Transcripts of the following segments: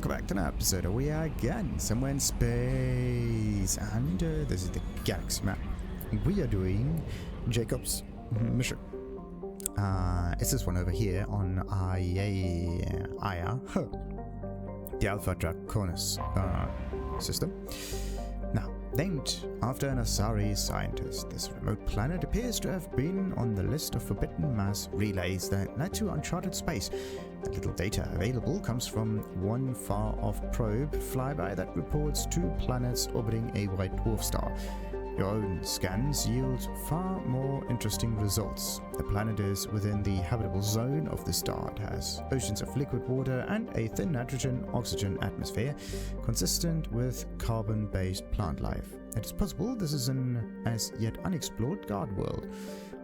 welcome back to another episode of We Are Again, somewhere in space, and this is the galaxy map. We are doing Jacob's mission. It's this one over here on Aeia, the Alpha Draconis system. Now, named after an TheNefari scientist, this remote planet appears to have been on the list of forbidden mass relays that led to uncharted space. The little data available comes from one far-off probe flyby that reports 2 planets orbiting a white dwarf star. Your own scans yield far more interesting results. The planet is within the habitable zone of the star. It has oceans of liquid water and a thin nitrogen-oxygen atmosphere consistent with carbon-based plant life. It is possible this is an as yet unexplored guard world.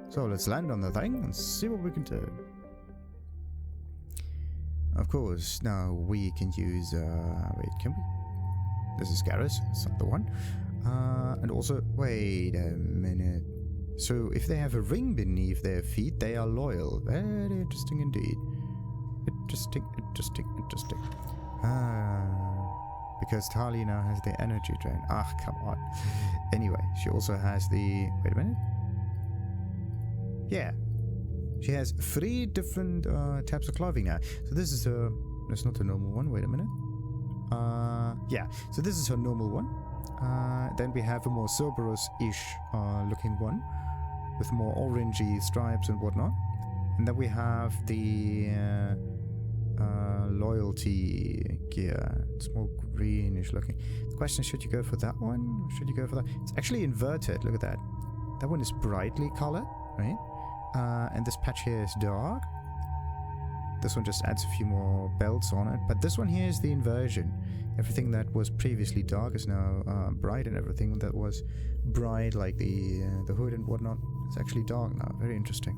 So let's land on the thing and see what we can do. Of course, now we can use, wait, can we? This is Garrus, it's not the one. And also, wait a minute. So if they have a ring beneath their feet, they are loyal. Very interesting indeed. Interesting. Because Tali now has the energy drain. Ah, come on. Anyway, she also has the, wait a minute. Yeah. She has 3 different types of clothing now. So this is her, that's not the normal one, wait a minute. Yeah, so this is her normal one. Then we have a more Cerberus-ish looking one with more orangey stripes and whatnot. And then we have the loyalty gear. It's more greenish looking. The question is, should you go for that one? Or should you go for that? It's actually inverted. Look at that. That one is brightly colored, right? And this patch here is dark. This one just adds a few more belts on it. But this one here is the inversion. Everything that was previously dark is now bright, and everything that was bright, like the hood and whatnot, is actually dark now. Very interesting.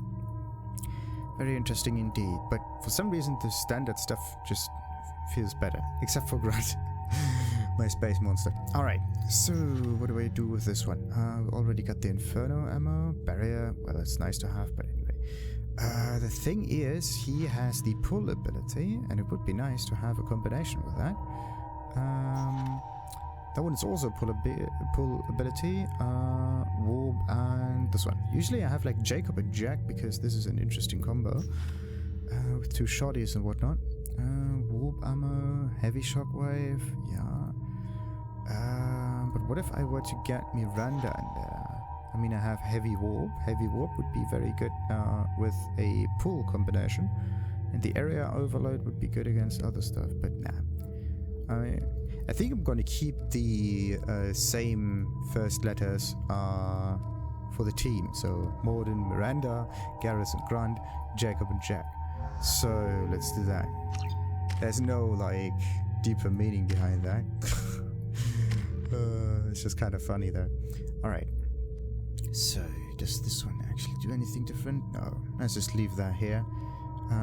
Very interesting indeed. But for some reason, the standard stuff just feels better. Except for Grunt, my space monster. Alright, so what do I do with this one? We already got the Inferno ammo. Barrier, well, that's nice to have, but anyway. The thing is, he has the pull ability, and it would be nice to have a combination with that. That one is also pull ability, warp, and this one. Usually I have like Jacob and Jack because this is an interesting combo with 2 shotties and whatnot. Warp ammo, heavy shockwave, yeah. But what if I were to get Miranda in there? I mean, I have heavy warp. Heavy warp would be very good with a pull combination, and the area overload would be good against other stuff. But nah. I think I'm going to keep the same first letters for the team. So Morden, Miranda, Garrus and Grunt, Jacob and Jack. So let's do that. There's no like deeper meaning behind that. It's just kind of funny though. Alright. So does this one actually do anything different? No. Let's just leave that here.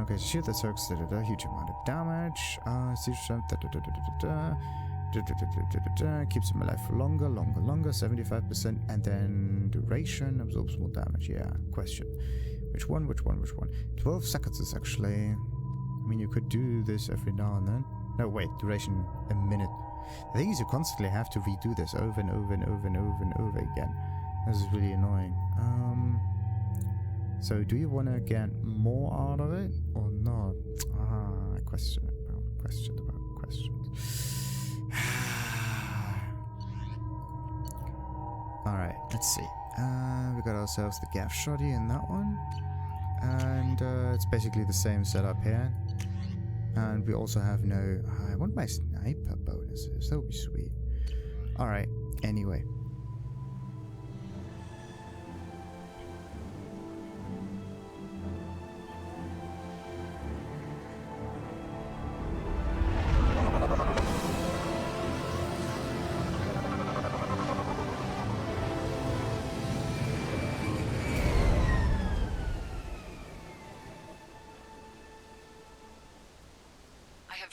Okay, shoot that circus, huge amount of damage. Keeps him alive for longer, 75%, and then duration, absorbs more damage. Yeah, question. Which one? 12 seconds is actually... I mean, you could do this every now and then. No, wait, duration, a minute. The thing is, you constantly have to redo this over and over again. This is really annoying. So do you want to get more out of it or not? Questions. Alright, let's see. We got ourselves the gaff shotty in that one. And it's basically the same setup here. And we also have no... I want my sniper bonuses. That would be sweet. Alright, anyway.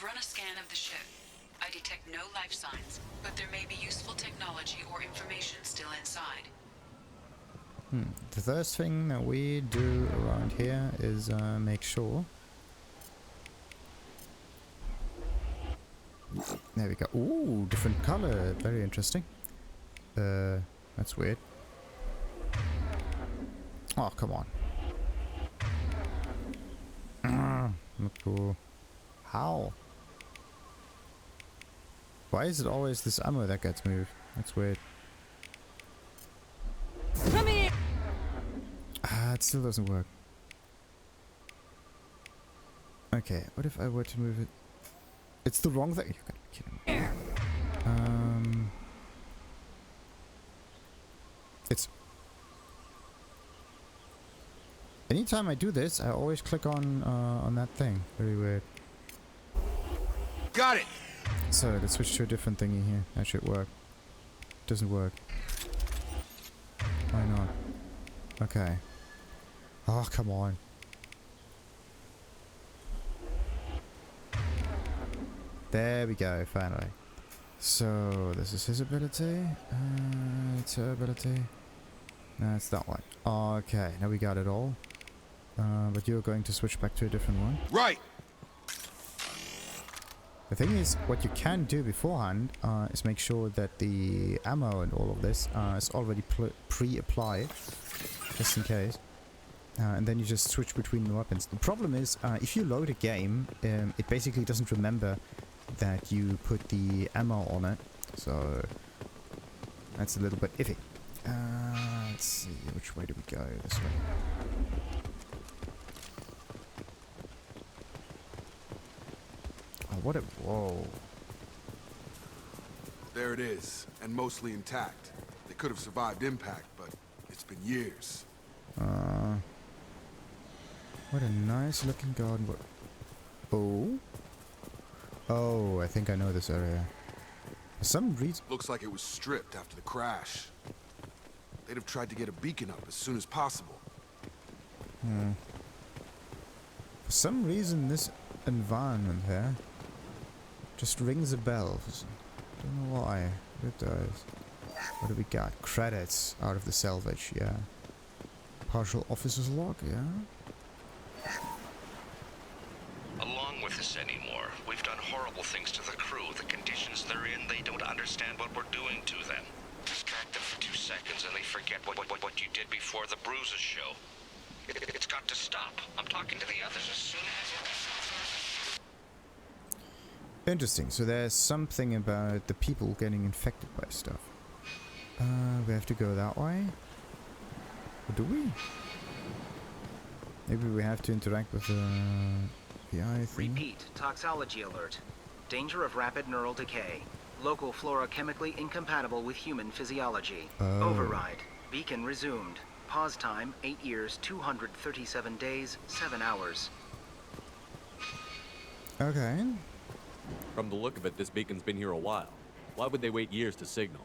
Run a scan of the ship. I detect no life signs, but there may be useful technology or information still inside. The first thing that we do around here is make sure There we go. Ooh, different color. Very interesting. That's weird. Oh, come on. Not cool. How? Why is it always this ammo that gets moved? That's weird. Come here. Ah, it still doesn't work. Okay, what if I were to move it? It's the wrong thing. You gotta be kidding me. It's... Anytime I do this, I always click on that thing. Very weird. Got it! So, let's switch to a different thingy here. That should work. Doesn't work. Why not? Okay. Oh, come on. There we go, finally. So, this is his ability. It's her ability. No, it's that one. Okay, now we got it all. But you're going to switch back to a different one. Right! The thing is, what you can do beforehand is make sure that the ammo and all of this is already pre-applied, just in case. And then you just switch between the weapons. The problem is, if you load a game, it basically doesn't remember that you put the ammo on it. So, that's a little bit iffy. Let's see, which way do we go? This way. Oh, what a... Whoa. There it is, and mostly intact. They could have survived impact, but it's been years. What a nice looking garden. Oh? Oh, I think I know this area. For some reason... Looks like it was stripped after the crash. They'd have tried to get a beacon up as soon as possible. For some reason, this environment here just rings a bell. Don't know why. It does. What do we got? Credits out of the salvage, yeah. Partial officer's log, yeah. Along with this anymore. We've done horrible things to the crew. The conditions they're in, they don't understand what we're doing to them. Distract them for 2 seconds and they forget what you did before the bruises show. It's got to stop. I'm talking to the others as soon as... Interesting. So there's something about the people getting infected by stuff. We have to go that way? Or do we? Maybe we have to interact with the eye thing. Repeat, toxology alert. Danger of rapid neural decay. Local flora chemically incompatible with human physiology. Oh. Override. Beacon resumed. Pause time, 8 years, 237 days, 7 hours. Okay. From the look of it, this beacon's been here a while. Why would they wait years to signal?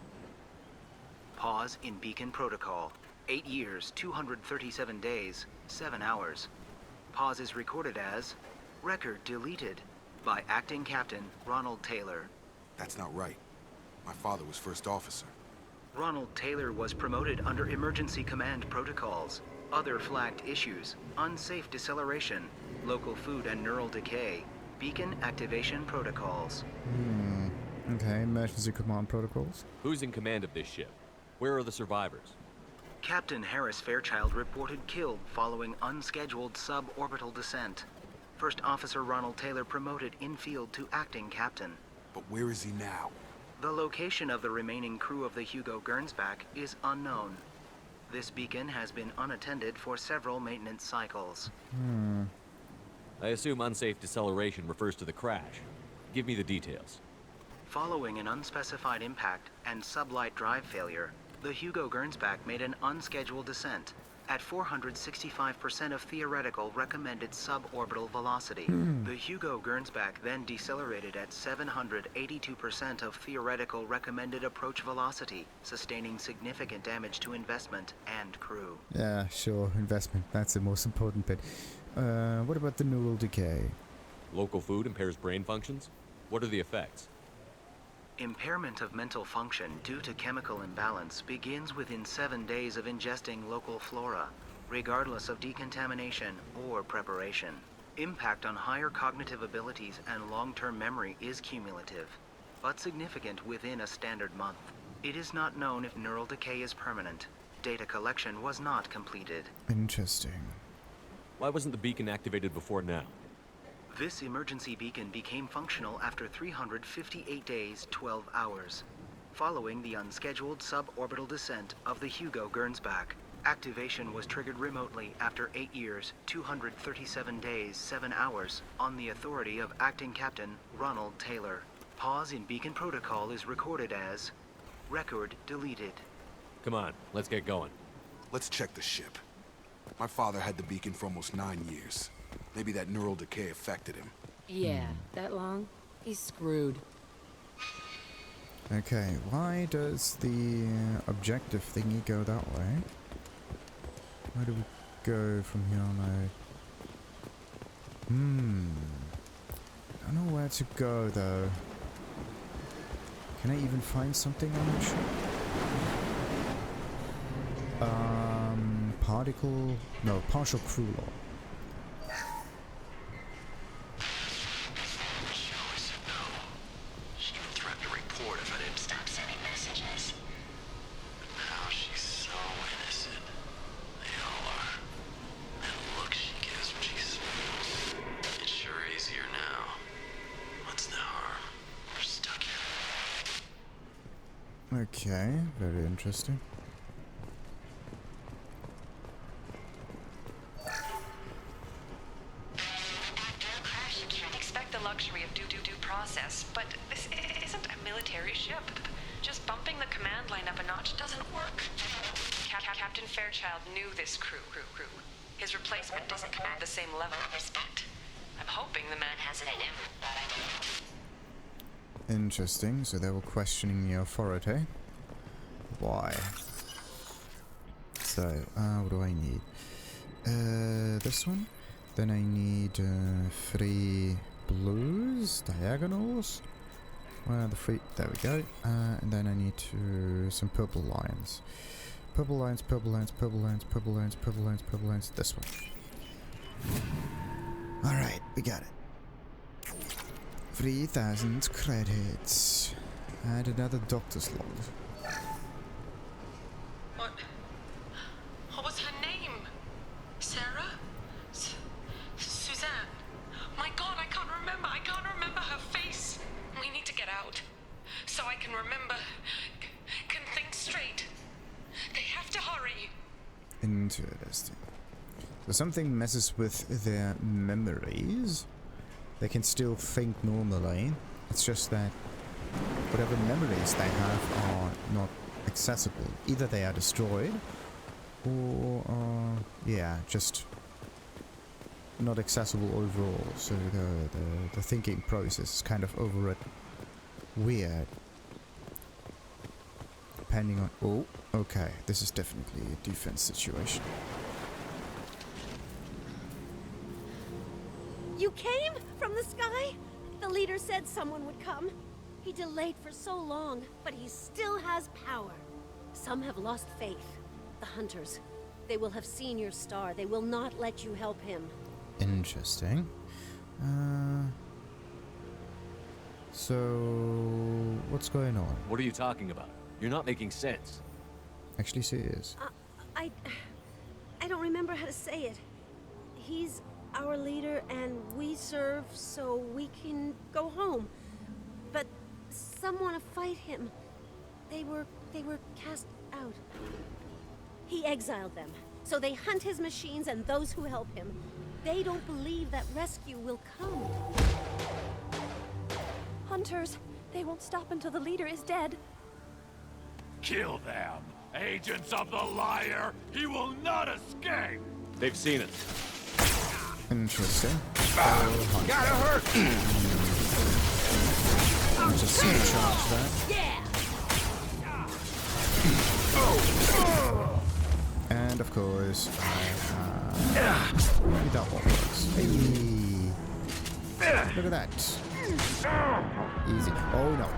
Pause in beacon protocol. 8 years, 237 days, 7 hours. Pause is recorded as record deleted by acting captain Ronald Taylor. That's not right. My father was first officer. Ronald Taylor was promoted under emergency command protocols. Other flagged issues: unsafe deceleration, local food and neural decay, beacon activation protocols. Okay, emergency command protocols. Who's in command of this ship? Where are the survivors? Captain Harris Fairchild reported killed following unscheduled suborbital descent. First Officer Ronald Taylor promoted in-field to acting captain. But where is he now? The location of the remaining crew of the Hugo Gernsback is unknown. This beacon has been unattended for several maintenance cycles. I assume unsafe deceleration refers to the crash. Give me the details. Following an unspecified impact and sublight drive failure, the Hugo Gernsback made an unscheduled descent at 465% of theoretical recommended suborbital velocity. The Hugo Gernsback then decelerated at 782% of theoretical recommended approach velocity, sustaining significant damage to investment and crew. Yeah, sure, investment. That's the most important bit. What about the neural decay? Local food impairs brain functions? What are the effects? Impairment of mental function due to chemical imbalance begins within 7 days of ingesting local flora, regardless of decontamination or preparation. Impact on higher cognitive abilities and long-term memory is cumulative. but significant within a standard month. It is not known if neural decay is permanent. Data collection was not completed. Interesting. Why wasn't the beacon activated before now? This emergency beacon became functional after 358 days, 12 hours, following the unscheduled suborbital descent of the Hugo Gernsback. Activation was triggered remotely after 8 years, 237 days, 7 hours, on the authority of Acting Captain Ronald Taylor. Pause in beacon protocol is recorded as record deleted. Come on, let's get going. Let's check the ship. My father had the beacon for almost 9 years. Maybe that neural decay affected him. Yeah, that long? He's screwed. Okay, why does the objective thingy go that way? Where do we go from here on out? I don't know where to go though. Can I even find something on the ship? Partial crew log. She threatened to report if I didn't stop sending messages. But now she's so innocent. They all are. And look she gives when she smiles. It's sure easier now. What's the harm? We're stuck here. Okay, very interesting. Luxury of due process, but this isn't a military ship. Just bumping the command line up a notch doesn't work. Captain Fairchild knew this crew. His replacement doesn't command the same level of respect. I'm hoping the man has it in him. Interesting, so they were questioning the authority. Why? So, what do I need? This one? Then I need 3 blues, diagonals. Where are the 3? There we go. And then I need some purple lines. Purple lines, purple lines, purple lines, purple lines, purple lines, purple lines. This one. Alright, we got it. 3,000 credits. Add another doctor's log. What was her name? Sarah? Suzanne? My God, I can't remember her face. We need to get out. So I can remember, can think straight. They have to hurry. Interesting. So something messes with their memories. They can still think normally. It's just that whatever memories they have are not accessible. Either they are destroyed, or just not accessible overall. So the thinking process is kind of overwritten. Weird. Depending on... Oh, okay. This is definitely a defense situation. You came from the sky? The leader said someone would come. He delayed for so long, but he still has power. Some have lost faith. The hunters. They will have seen your star. They will not let you help him. Interesting. So... what's going on? What are you talking about? You're not making sense. Actually, she is. I don't remember how to say it. He's our leader and we serve so we can go home. But some want to fight him. They were cast out. He exiled them, so they hunt his machines and those who help him. They don't believe that rescue will come. Hunters, they won't stop until the leader is dead. Kill them! Agents of the liar! He will not escape! They've seen it. Interesting. Gotta hurt! Just charge that. And of course, maybe that one works. Hey. Look at that. Easy. Oh no.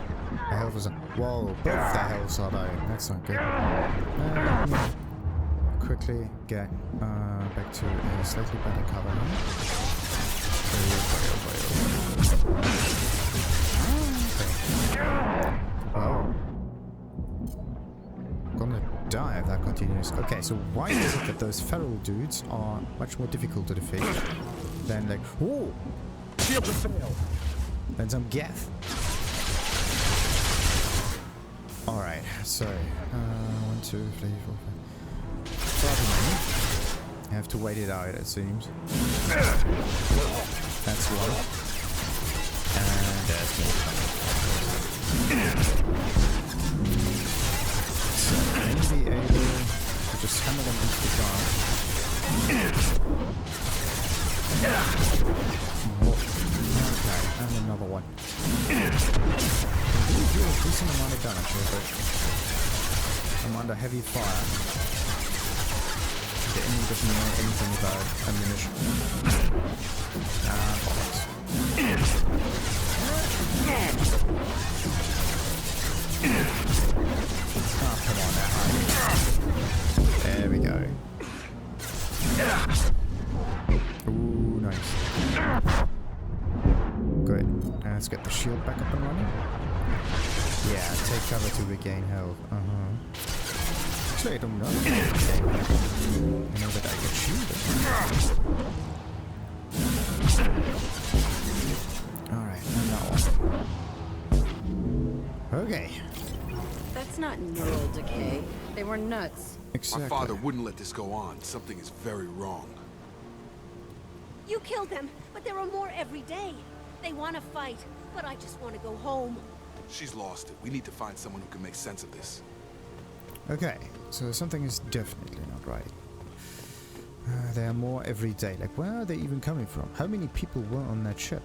The health was on. Whoa, both the healths are dying. That's not good. Quickly get back to a slightly better cover. that continues. Okay, so why is it that those feral dudes are much more difficult to defeat than like... Whoa! Than some Geth. Alright, so... 1, 2, 3, 4, 5... I have to wait it out, it seems. That's one. And there's more coming. So maybe able to just hammer them into the ground. Okay, and another one. I do a decent amount of damage here, but I'm under heavy fire. The enemy doesn't know anything about ammunition. Bollocks. Oh, come on now, honey. There we go. Ooh, nice. Good. Let's get the shield back up and running. Yeah, take cover to regain health. Actually, I don't know. I know that I can shoot it. Alright, and that one. Okay. That's not neural decay. They were nuts. Exactly. My father wouldn't let this go on. Something is very wrong. You killed them, but there are more every day. They want to fight, but I just want to go home. She's lost it. We need to find someone who can make sense of this. Okay, so something is definitely not right. There are more every day. Like, where are they even coming from? How many people were on that ship?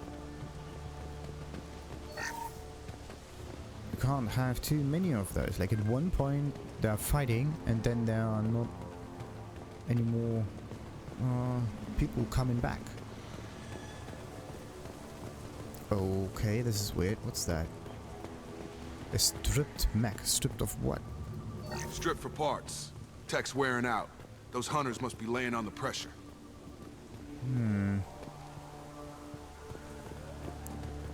You can't have too many of those. Like, at one point, they're fighting, and then there are not any more people coming back. Okay, this is weird. What's that? A stripped mech. Stripped of what? Stripped for parts. Tech's wearing out. Those hunters must be laying on the pressure.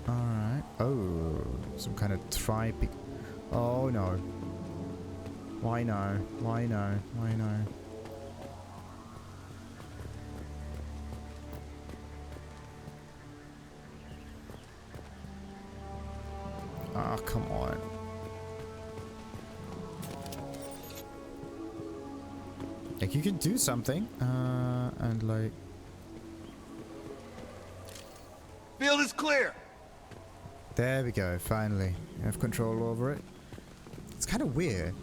Alright. Oh, some kind of tribe. Oh no. Why no? Why no? Why no? Ah, come on. Like, you can do something, and like... Field is clear! There we go, finally. You have control over it. It's kind of weird.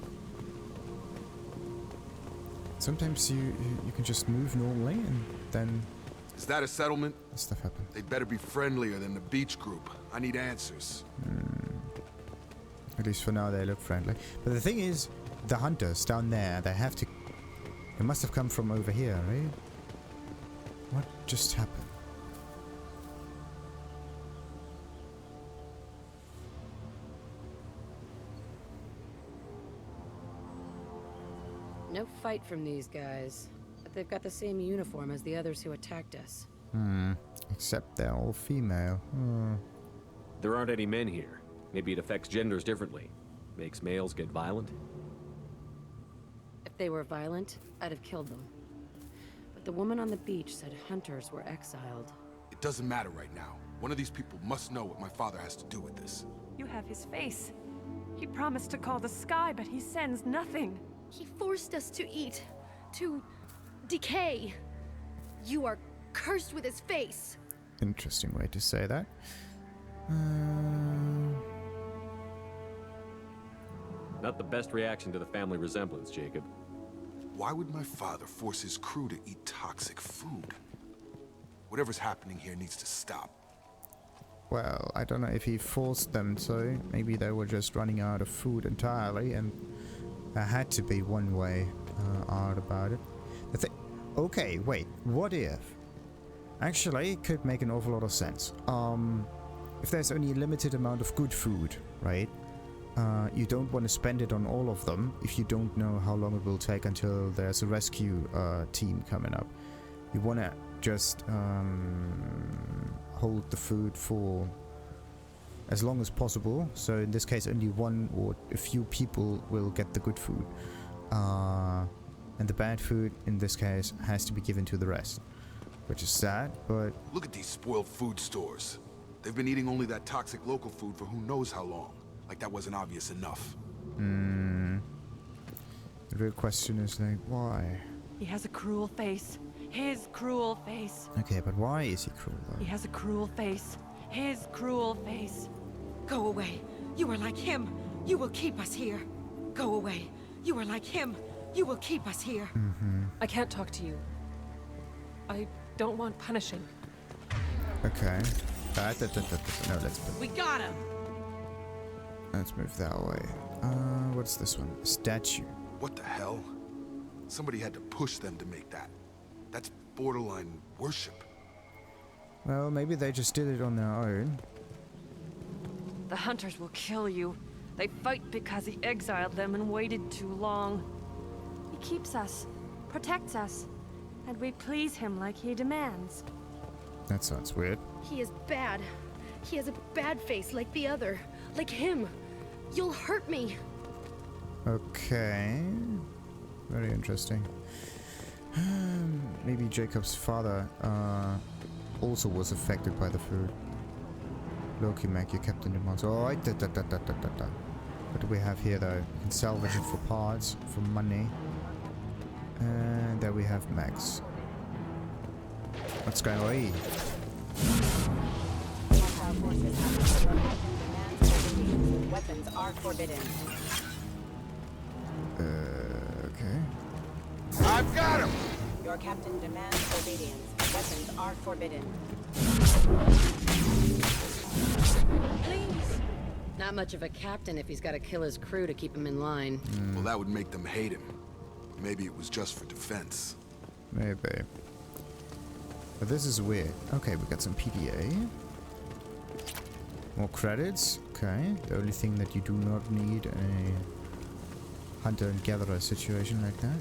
Sometimes you can just move normally, and then... Is that a settlement? Stuff happens. They'd better be friendlier than the beach group. I need answers. At least for now they look friendly. But the thing is, the hunters down there, they have to... They must have come from over here, right? What just happened? No fight from these guys. But they've got the same uniform as the others who attacked us. Except they're all female. There aren't any men here. Maybe it affects genders differently. Makes males get violent? If they were violent, I'd have killed them. But the woman on the beach said hunters were exiled. It doesn't matter right now. One of these people must know what my father has to do with this. You have his face. He promised to call the sky, but he sends nothing. He forced us to eat, to decay. You are cursed with his face. Interesting way to say that. Not the best reaction to the family resemblance, Jacob. Why would my father force his crew to eat toxic food? Whatever's happening here needs to stop. Well, I don't know if he forced them to. Maybe they were just running out of food entirely, and there had to be one way out about it. Okay, wait. What if? Actually, it could make an awful lot of sense. If there's only a limited amount of good food, right? You don't want to spend it on all of them if you don't know how long it will take until there's a rescue team coming up. You want to just hold the food for as long as possible. So in this case, only one or a few people will get the good food. And the bad food, in this case, has to be given to the rest. Which is sad, but... Look at these spoiled food stores. They've been eating only that toxic local food for who knows how long. Like that wasn't obvious enough. The real question is, like, why? He has a cruel face. His cruel face. Okay, but why is he cruel, though? He has a cruel face. His cruel face. Go away. You are like him. You will keep us here. Go away. You are like him. You will keep us here. I can't talk to you. I don't want punishing. Okay. No, let's put... We got him. Let's move that way. What's this one? A statue. What the hell? Somebody had to push them to make that. That's borderline worship. Well, maybe they just did it on their own. The hunters will kill you. They fight because he exiled them and waited too long. He keeps us, protects us, and we please him like he demands. That sounds weird. He is bad. He has a bad face like the other. Like him. You'll hurt me. Okay. Very interesting. Maybe Jacob's father also was affected by the food. Loki, Mech, you kept in the monster. Oh, what do we have here, though? You can salvage it for parts, for money. And there we have Max. What's going on? Weapons are forbidden. Okay. I've got him! Your captain demands obedience. Weapons are forbidden. Please. Not much of a captain if he's got to kill his crew to keep him in line. Well, that would make them hate him. Maybe it was just for defense. Maybe. But this is weird. Okay, we got some PDA. More credits. Okay. The only thing that you do not need a hunter and gatherer situation like that.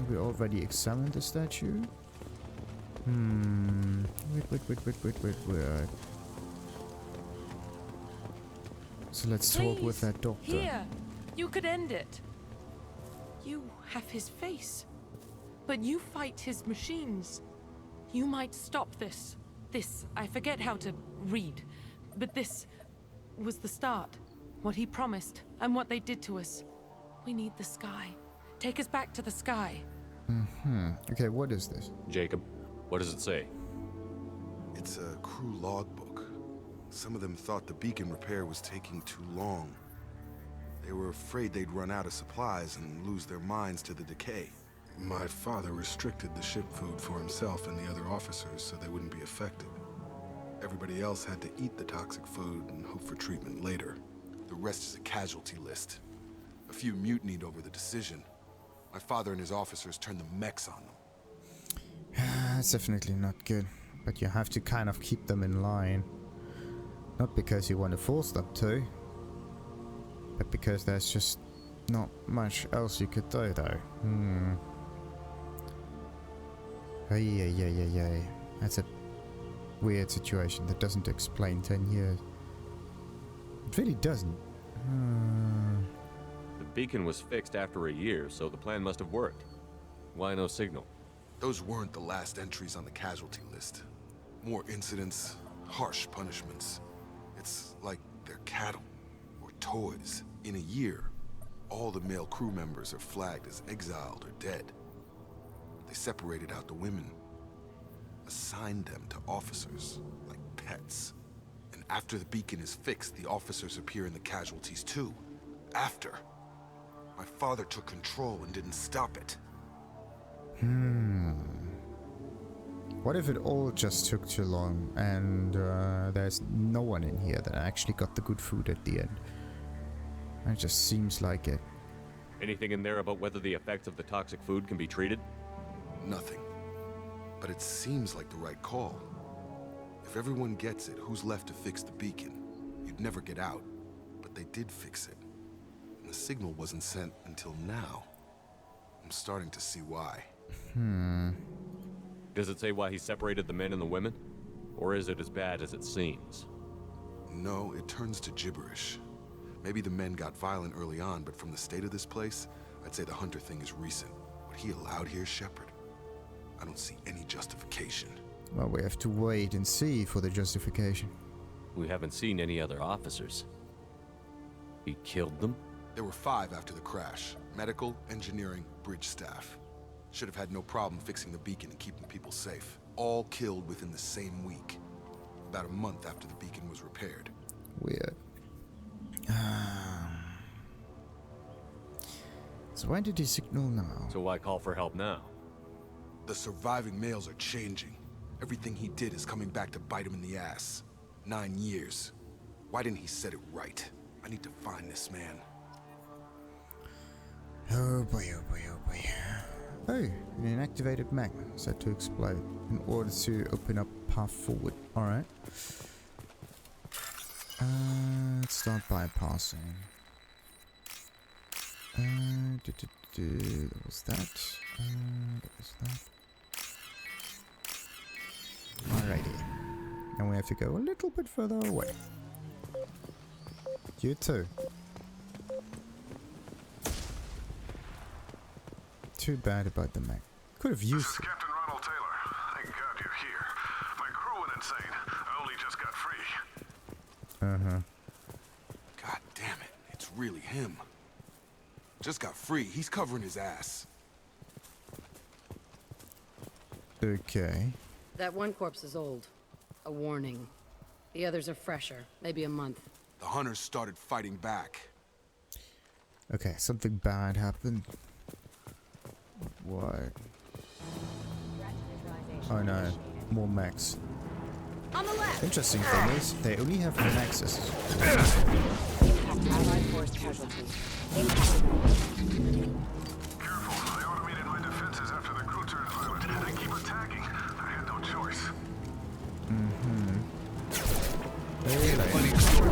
We already examined the statue. Wait. So let's talk with that doctor. Here, you could end it. You have his face, but you fight his machines. You might stop this. This, I forget how to read, but this was the start. What he promised, and what they did to us. We need the sky. Take us back to the sky. Okay, what is this? Jacob, what does it say? It's a crew logbook. Some of them thought the beacon repair was taking too long. They were afraid they'd run out of supplies and lose their minds to the decay. My father restricted the ship food for himself and the other officers so they wouldn't be affected. Everybody else had to eat the toxic food and hope for treatment later. The rest is a casualty list. A few mutinied over the decision. My father and his officers turned the mechs on them. That's definitely not good. But you have to kind of keep them in line. Not because you want to force them to, but because there's just not much else you could do, though. Yeah. That's a weird situation that doesn't explain 10 years. It really doesn't. The beacon was fixed after a year, so the plan must have worked. Why no signal? Those weren't the last entries on the casualty list. More incidents, harsh punishments. It's like they're cattle or toys. In a year, all the male crew members are flagged as exiled or dead. They separated out the women, assigned them to officers like pets. And after the beacon is fixed, the officers appear in the casualties too. After. My father took control and didn't stop it. What if it all just took too long and there's no one in here that actually got the good food at the end? It just seems like it. Anything in there about whether the effects of the toxic food can be treated? Nothing. But it seems like the right call. If everyone gets it, who's left to fix the beacon? You'd never get out. But they did fix it. And the signal wasn't sent until now. I'm starting to see why. Does it say why he separated the men and the women? Or is it as bad as it seems? No, it turns to gibberish. Maybe the men got violent early on, but from the state of this place, I'd say the Hunter thing is recent. What he allowed here, Shepard, I don't see any justification. Well, we have to wait and see for the justification. We haven't seen any other officers. He killed them? There were 5 after the crash. Medical, engineering, bridge staff. Should have had no problem fixing the beacon and keeping people safe. All killed within the same week. About a month after the beacon was repaired. Weird. So why did he signal now? So why call for help now? The surviving males are changing. Everything he did is coming back to bite him in the ass. 9 years. Why didn't he set it right? I need to find this man. Oh boy, oh boy, oh boy. Oh, an inactivated Mech set to explode in order to open up path forward. Alright. Let's start bypassing. That was that. That was that. Alrighty. And we have to go a little bit further away. You too. Too bad about the Mech. Could have used it. Captain Ronald Taylor. Thank God you're here. My crew went insane. I only just got free. Uh-huh. God damn it. It's really him. Just got free. He's covering his ass. Okay. That one corpse is old. A warning. The others are fresher. Maybe a month. The hunters started fighting back. Okay, something bad happened. What? Oh no, more mechs. On the left. Interesting thing is, they only have one access. Allied force casualties. Careful, I automated my defenses after the crew turned violent. They keep attacking. I had no choice. Funny story.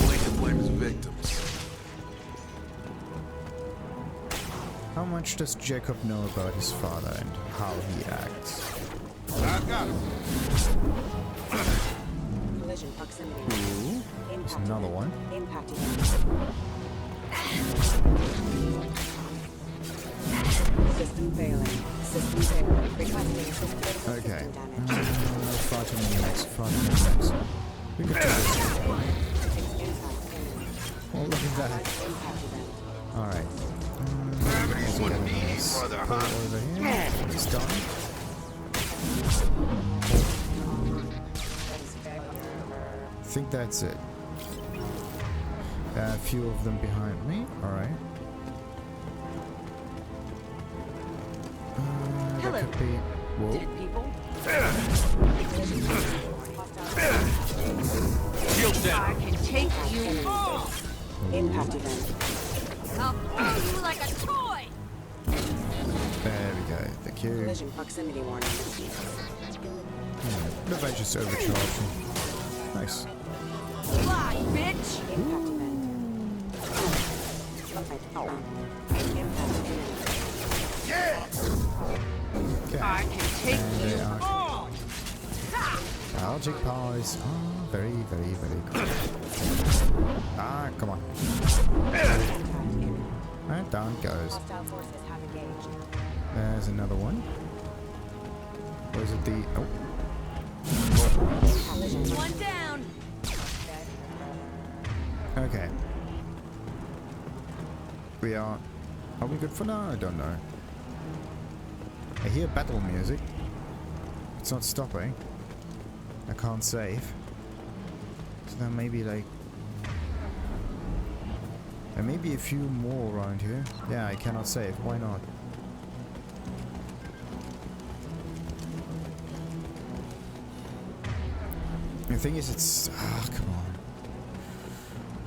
Only to blame his victims. How much does Jacob know about his father and how he acts? I got him. Collision proximity. Ooh, there's another one. Impact System failing. System failing. Requesting system Okay. damage. Far too many mechs, far too many mechs. We could do this. Oh, look at that. Alright. Let's get this over here. It's done. I think that's it. A few of them behind me. Alright. That could be... Whoa. Dead people? Shield down. I can take you all. Impact event. I'll throw you like a toy. There we go. Thank you. Collision proximity warning. What if I just overcharge him? Nice. Fly, bitch. Impact event. Impact event. Okay. I can take They you are. all. Algic powers are very, very, very cool. Ah, come on. And down goes. Hostile forces have engaged. There's another one. Or is it the... Oh. One down. Okay. We are... Are we good for now? I don't know. I hear battle music. It's not stopping. I can't save. So there may be like... There may be a few more around here. Yeah, I cannot save. Why not? The thing is, it's... Ah, come on.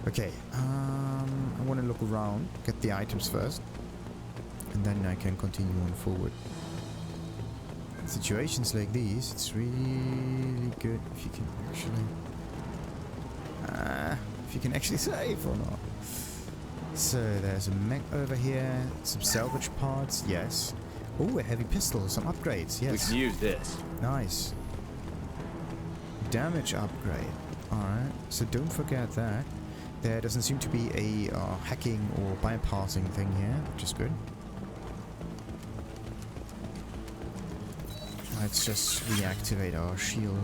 Okay, I want to look around, get the items first, and then I can continue on forward. In situations like these, it's really good if you can actually save or not. So there's a mech over here, some salvage parts, yes. Oh, a heavy pistol, some upgrades, yes. We can use this. Nice. Damage upgrade. Alright, so don't forget that. There doesn't seem to be a hacking or bypassing thing here, which is good. Let's just reactivate our shield.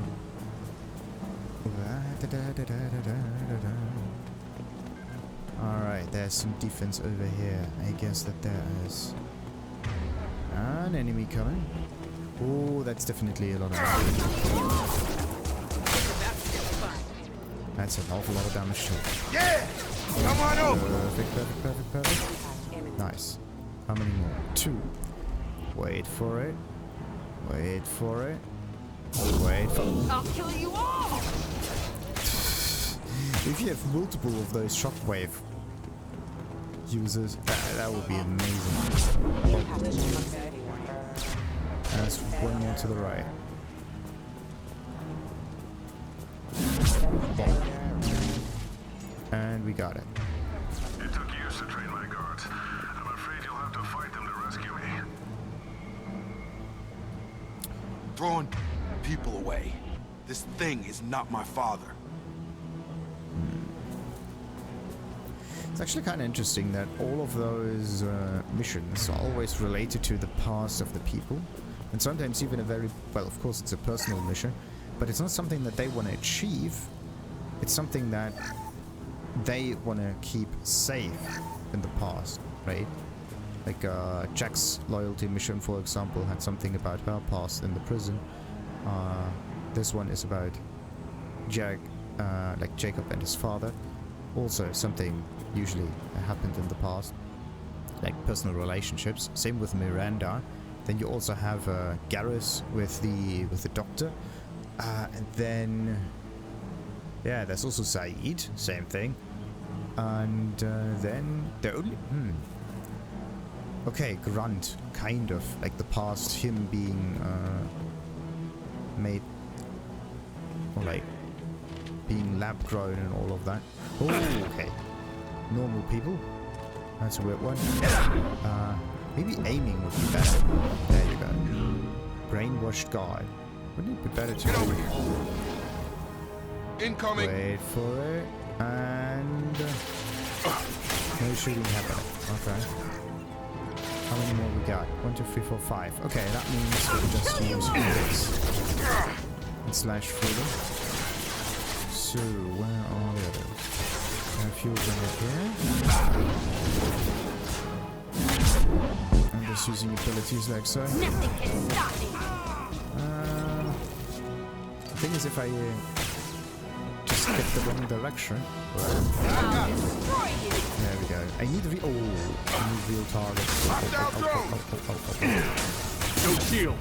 Alright, there's some defense over here. I guess that there is an enemy coming. Oh, that's definitely a lot of damage. That's an awful lot of damage too. Yeah! Come on over! Perfect. Nice. How many more? 2. Wait for it. Wait for it. Wait for it. I'll kill you all! If you have multiple of those shockwave users, that would be amazing. There's one more to the right. And we got it. It took years to train my guards. I'm afraid you'll have to fight them to rescue me. Throwing people away. This thing is not my father. It's actually kind of interesting that all of those missions are always related to the past of the people. And sometimes even a very, well, of course it's a personal mission, but it's not something that they want to achieve. It's something that they want to keep safe in the past, right? Like Jack's loyalty mission, for example, had something about her past in the prison. This one is about Jack, like Jacob and his father. Also something usually happened in the past, like personal relationships. Same with Miranda. Then you also have Garrus with the doctor, and then yeah, there's also Saeed, same thing. And then the only okay, Grunt, kind of like the past, him being made, or like being lab grown and all of that. Oh, okay. Normal people. That's a weird one. Maybe aiming would be better. There you go. Brainwashed guard. Wouldn't it be better to... Incoming! Wait for it. And... no shooting happening. Okay. How many more we got? 1, 2, 3, 4, 5. Okay, that means we'll just use this. And slash through them. So, where are the others? A few of them up here. I'm just using abilities like so. Nothing can stop me. The thing is, if I just get the wrong direction. I'll destroy you. There we go. I need real targets. No shield.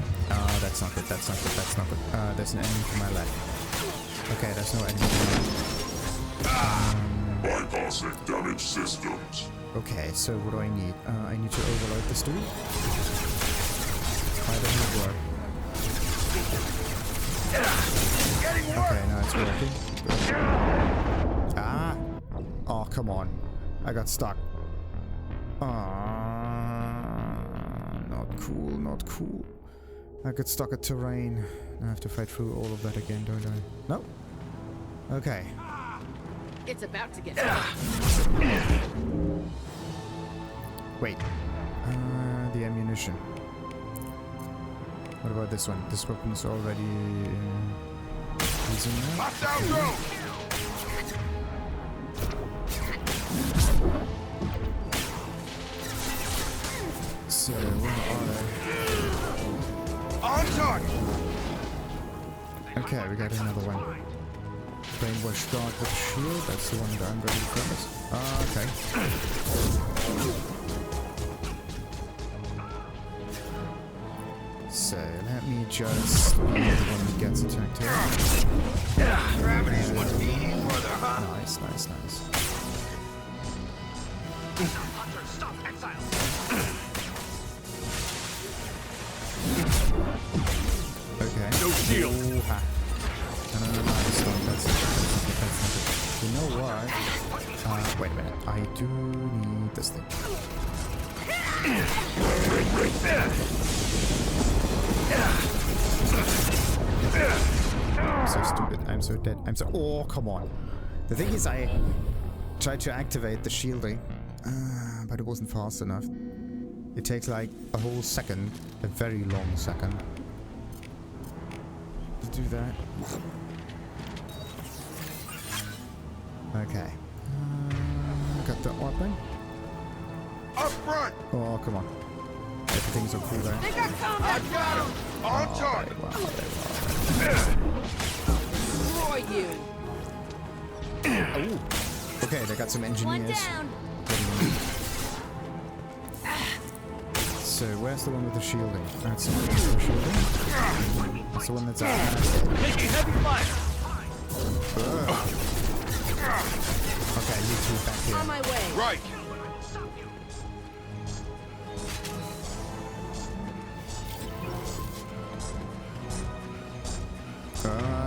That's not good. That's not good. That's not good. There's an enemy to my left. Okay, there's no enemy. Bypassing damaged systems. Okay, so what do I need? I need to overload this dude. Why doesn't it work? Okay, now it's working. Ah! Oh, come on. I got stuck. Not cool, not cool. I got stuck at terrain. I have to fight through all of that again, don't I? No? Okay. It's about to get Wait. The ammunition. What about this one? This weapon is already using that. So, where are they? On target! Okay, we got another one. Brainwash guard with shield. That's the one that I'm ready for this. Okay. So let me just be the one that gets attacked here. Gravity's much further, huh? Nice, nice, nice. Hunter, stop exiles. Okay. No shield. Ooh, ha. No, that's not good. You know what? Wait a minute. I do need this thing. I'm so stupid. I'm so dead. I'm so... Oh, come on. The thing is, I tried to activate the shielding, but it wasn't fast enough. It takes like a whole second, a very long second, to do that. Okay. Got the weapon. Up front! Oh, come on. Everything's on cool there. They got combat! I got him! On target! Destroy you! Oh. Okay, they got some engineers. One down. So, where's the one with the shielding? That's the one with the shielding? That's the one that's out. Taking heavy fire! Okay, you two back here. On my way. Right!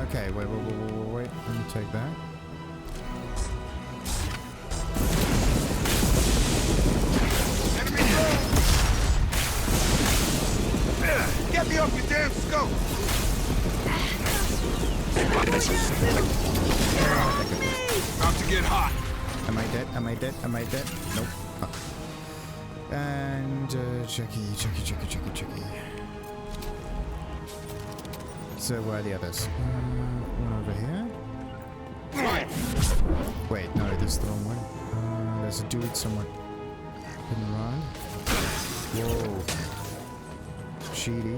Okay, wait. Let me take that. Enemy drone! Get me off your damn scope! About to get hot. Am I dead? Am I dead? Nope. Oh. And Jackie. So where are the others? One over here. Wait, no, this is the wrong one. There's a dude somewhere hidden around. Whoa. Cheaty.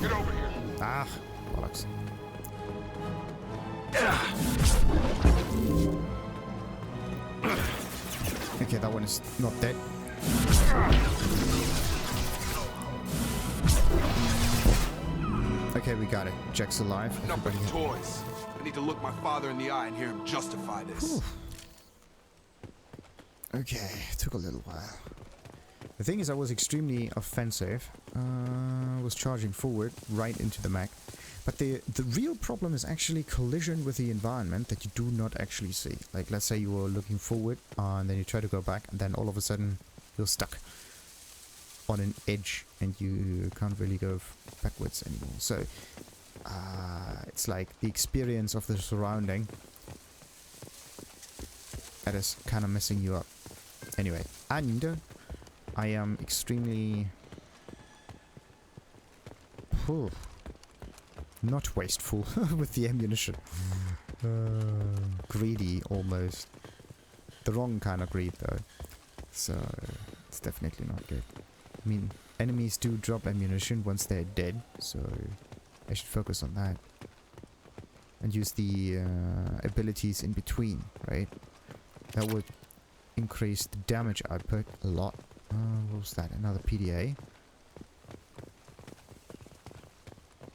Get over here. Ah, bollocks. Okay, that one is not dead. Okay, we got it. Jack's alive. Enough with toys. I need to look my father in the eye and hear him justify this. Whew. Okay, took a little while. The thing is, I was extremely offensive. Was charging forward right into the mech. But the real problem is actually collision with the environment that you do not actually see. Like, let's say you were looking forward, and then you try to go back, and then all of a sudden you're stuck on an edge, and you can't really go backwards anymore. So, it's like the experience of the surrounding that is kind of messing you up. Anyway, and I am extremely not wasteful with the ammunition. Greedy, almost. The wrong kind of greed, though. So, it's definitely not good. I mean, enemies do drop ammunition once they're dead, so I should focus on that. And use the abilities in between, right? That would increase the damage output a lot. What was that? Another PDA.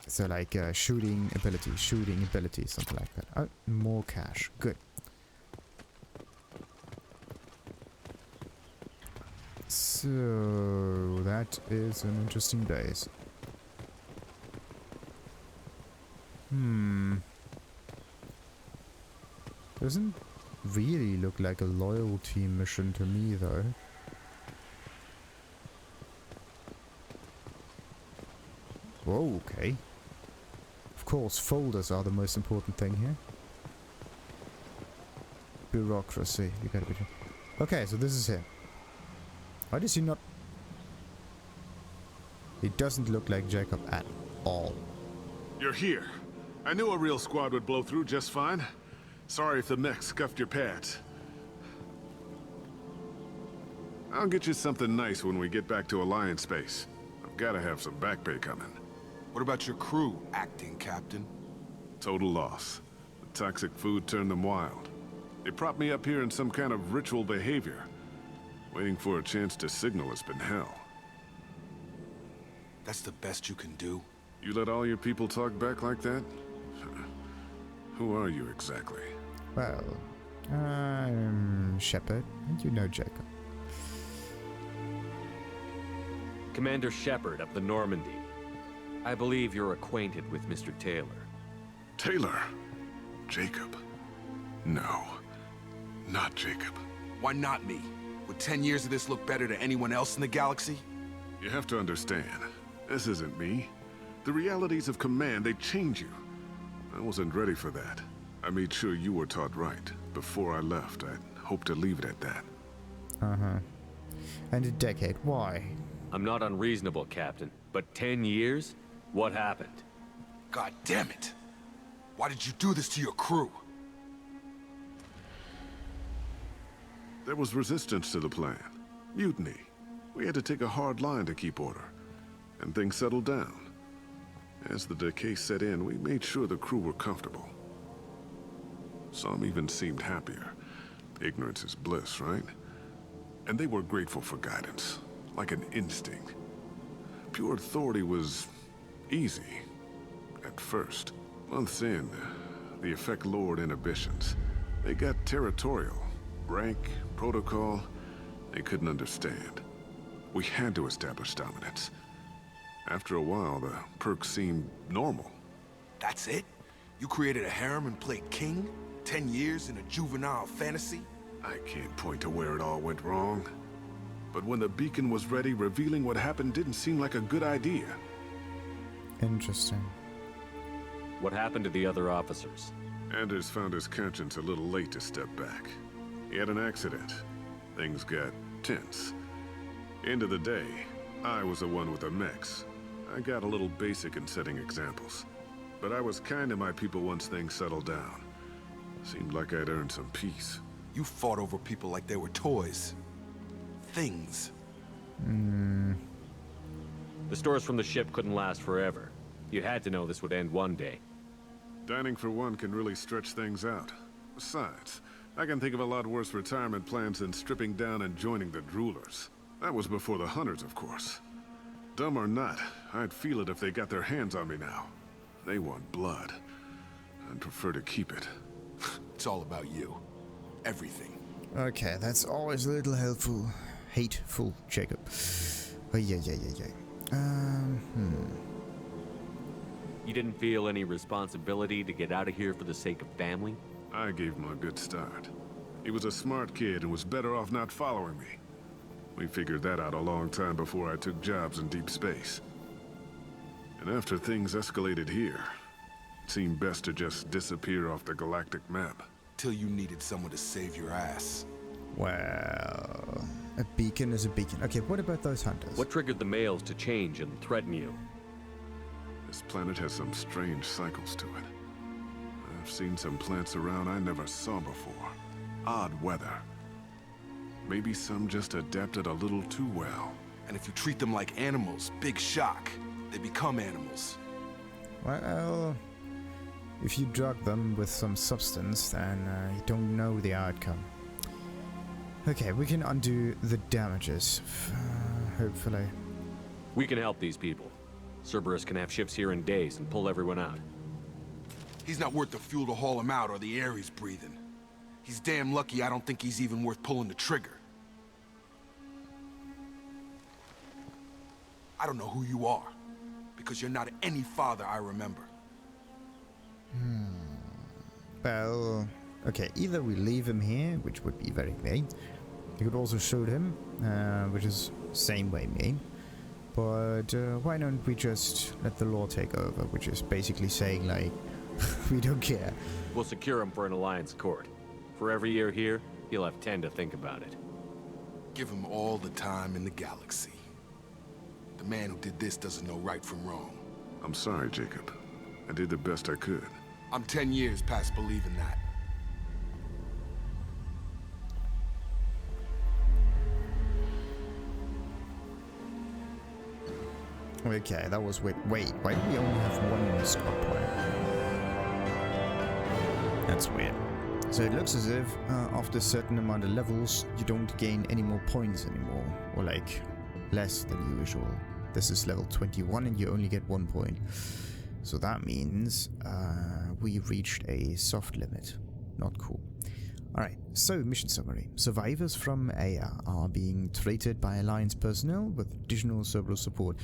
So like shooting ability, something like that. Oh, more cash. Good. So that is an interesting base. Doesn't really look like a loyalty mission to me, though. Whoa, okay. Of course, folders are the most important thing here. Bureaucracy, you gotta be... Okay, so this is him. Why does he not... He doesn't look like Jacob at all. You're here. I knew a real squad would blow through just fine. Sorry if the mech scuffed your pads. I'll get you something nice when we get back to Alliance space. I've gotta have some back pay coming. What about your crew, acting captain? Total loss. The toxic food turned them wild. They propped me up here in some kind of ritual behavior. Waiting for a chance to signal has been hell. That's the best you can do? You let all your people talk back like that? Who are you exactly? Well, I'm Shepard, and you know Jacob. Commander Shepard of the Normandy. I believe you're acquainted with Mr. Taylor. Taylor? Jacob? No. Not Jacob. Why not me? Would 10 years of this look better to anyone else in the galaxy? You have to understand, this isn't me. The realities of command, they change you. I wasn't ready for that. I made sure you were taught right. Before I left, I hoped to leave it at that. Uh-huh. And a decade, why? I'm not unreasonable, Captain, but 10 years? What happened? God damn it! Why did you do this to your crew? There was resistance to the plan. Mutiny. We had to take a hard line to keep order. And things settled down. As the decay set in, we made sure the crew were comfortable. Some even seemed happier. Ignorance is bliss, right? And they were grateful for guidance, like an instinct. Pure authority was easy, at first. Months in, the effect lowered inhibitions. They got territorial. Rank, protocol, they couldn't understand. We had to establish dominance. After a while, the perks seemed normal. That's it? You created a harem and played king? 10 years in a juvenile fantasy? I can't point to where it all went wrong. But when the beacon was ready, revealing what happened didn't seem like a good idea. Interesting. What happened to the other officers? Anders found his conscience a little late to step back. He had an accident. Things got tense. End of the day, I was the one with the mechs. I got a little basic in setting examples. But I was kind to my people once things settled down. Seemed like I'd earned some peace. You fought over people like they were toys. Things. The stores from the ship couldn't last forever. You had to know this would end one day. Dining for one can really stretch things out. Besides, I can think of a lot worse retirement plans than stripping down and joining the droolers. That was before the hunters, of course. Dumb or not, I'd feel it if they got their hands on me now. They want blood. I'd prefer to keep it. It's all about you. Everything. Okay, that's always a little helpful. Hateful, Jacob. Oh, yeah. You didn't feel any responsibility to get out of here for the sake of family? I gave him a good start. He was a smart kid and was better off not following me. We figured that out a long time before I took jobs in deep space. And after things escalated here, it seemed best to just disappear off the galactic map. Till you needed someone to save your ass. Well, a beacon is a beacon. Okay, what about those hunters? What triggered the males to change and threaten you? This planet has some strange cycles to it. I've seen some plants around I never saw before. Odd weather. Maybe some just adapted a little too well. And if you treat them like animals, big shock. They become animals. Well, if you drug them with some substance, then you don't know the outcome. Okay, we can undo the damages, hopefully. We can help these people. Cerberus can have ships here in days and pull everyone out. He's not worth the fuel to haul him out or the air he's breathing. He's damn lucky I don't think he's even worth pulling the trigger. I don't know who you are, because you're not any father I remember. Well, okay, either we leave him here, which would be very mean. You could also shoot him, which is same way mean. But why don't we just let the law take over, which is basically saying, like, we don't care. We'll secure him for an alliance court. For every year here, he'll have 10 to think about it. Give him all the time in the galaxy. The man who did this doesn't know right from wrong. I'm sorry, Jacob. I did the best I could. I'm 10 years past believing that. Okay, that was wait, why do we only have one squad point? That's weird. So it looks as if after a certain amount of levels, you don't gain any more points anymore, or like less than usual. This is level 21 and you only get 1 point. So that means we reached a soft limit. Not cool. Alright, so mission summary. Survivors from Aeia are being treated by Alliance personnel with additional Cerberus support.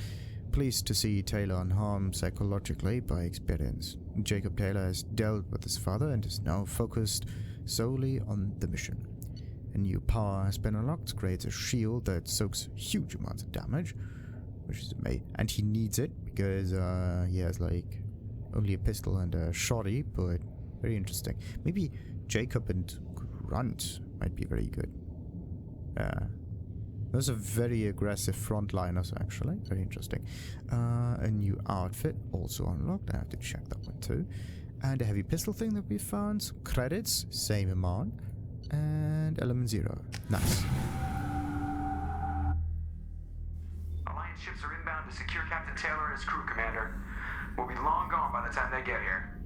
Pleased to see Taylor unharmed psychologically by experience. Jacob Taylor has dealt with his father and is now focused solely on the mission. A new power has been unlocked, creates a shield that soaks huge amounts of damage, which is amazing. And he needs it because he has like only a pistol and a shotty, but very interesting. Maybe Jacob and Grunt might be very good. Those are very aggressive frontliners, actually. Very interesting. A new outfit, also unlocked. I have to check that one too. And a heavy pistol thing that we found. Some credits, same amount. And element 0. Nice. Alliance ships are inbound to secure Captain Taylor and his crew, Commander. We'll be long gone by the time they get here.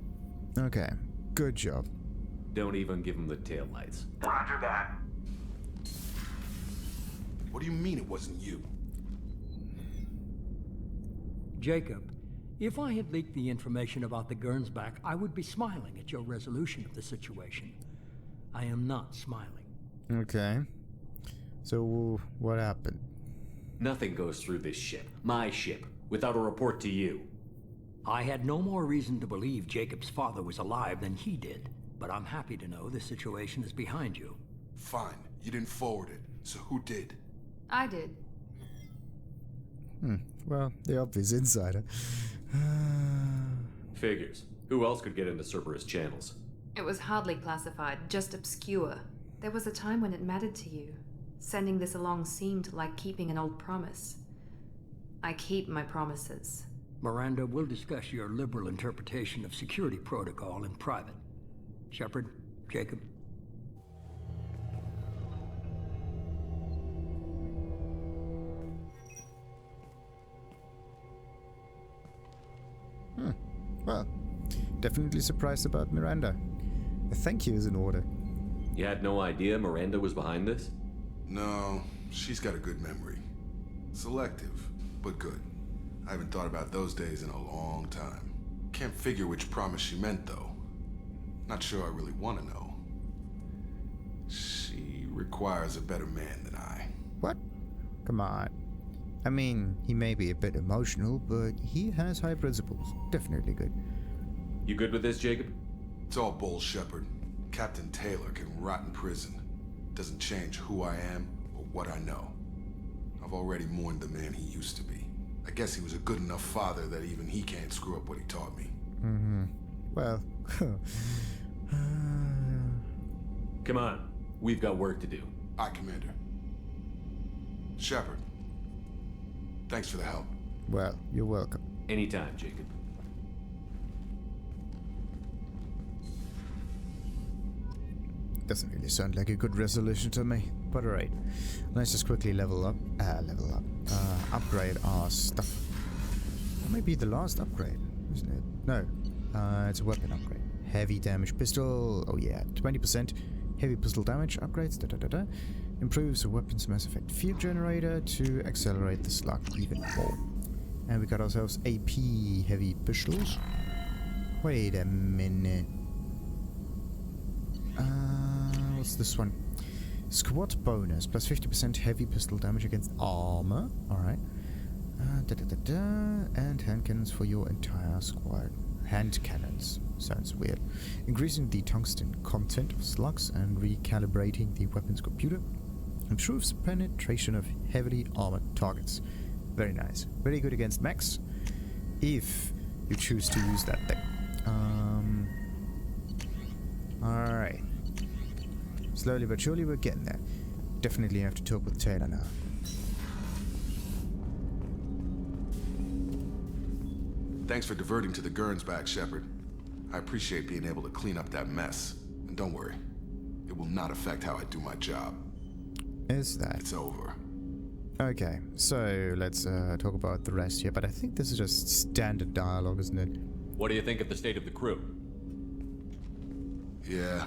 Okay, good job. Don't even give him the taillights. Roger that. What do you mean it wasn't you? Jacob, if I had leaked the information about the Gernsback, I would be smiling at your resolution of the situation. I am not smiling. Okay. So, what happened? Nothing goes through this ship, my ship, without a report to you. I had no more reason to believe Jacob's father was alive than he did, but I'm happy to know the situation is behind you. Fine, you didn't forward it, so who did? I did. Well, the obvious insider. Figures. Who else could get into Cerberus channels? It was hardly classified, just obscure. There was a time when it mattered to you. Sending this along seemed like keeping an old promise. I keep my promises. Miranda, we'll discuss your liberal interpretation of security protocol in private. Shepard, Jacob. Well, definitely surprised about Miranda. A thank you is in order. You had no idea Miranda was behind this? No, she's got a good memory. Selective, but good. I haven't thought about those days in a long time. Can't figure which promise she meant, though. Not sure I really want to know. She requires a better man than I. What? Come on. I mean, he may be a bit emotional, but he has high principles. Definitely good. You good with this, Jacob? It's all bull, Shepard. Captain Taylor can rot in prison. Doesn't change who I am or what I know. I've already mourned the man he used to be. I guess he was a good enough father that even he can't screw up what he taught me. Well, Come on. We've got work to do. Aye, Commander. Shepard. Thanks for the help. Well, you're welcome. Anytime, Jacob. Doesn't really sound like a good resolution to me, but alright. Let's just quickly upgrade our stuff. That might be the last upgrade, isn't it? No, it's a weapon upgrade. Heavy damage pistol, oh yeah, 20% heavy pistol damage upgrades, Improves the weapon's mass effect field generator to accelerate the slug even more. And we got ourselves AP heavy pistols. Wait a minute. What's this one? Squad bonus, plus 50% heavy pistol damage against armor. Alright. And hand cannons for your entire squad. Hand cannons. Sounds weird. Increasing the tungsten content of slugs and recalibrating the weapon's computer. Improves penetration of heavily armored targets. Very nice. Very good against mechs. If you choose to use that thing. Alright. Slowly but surely we're getting there. Definitely have to talk with Taylor now. Thanks for diverting to the Gernsback, Shepard. I appreciate being able to clean up that mess. And don't worry, it will not affect how I do my job. Is that? It's over. Okay, so let's talk about the rest here, but I think this is just standard dialogue, isn't it? What do you think of the state of the crew? Yeah,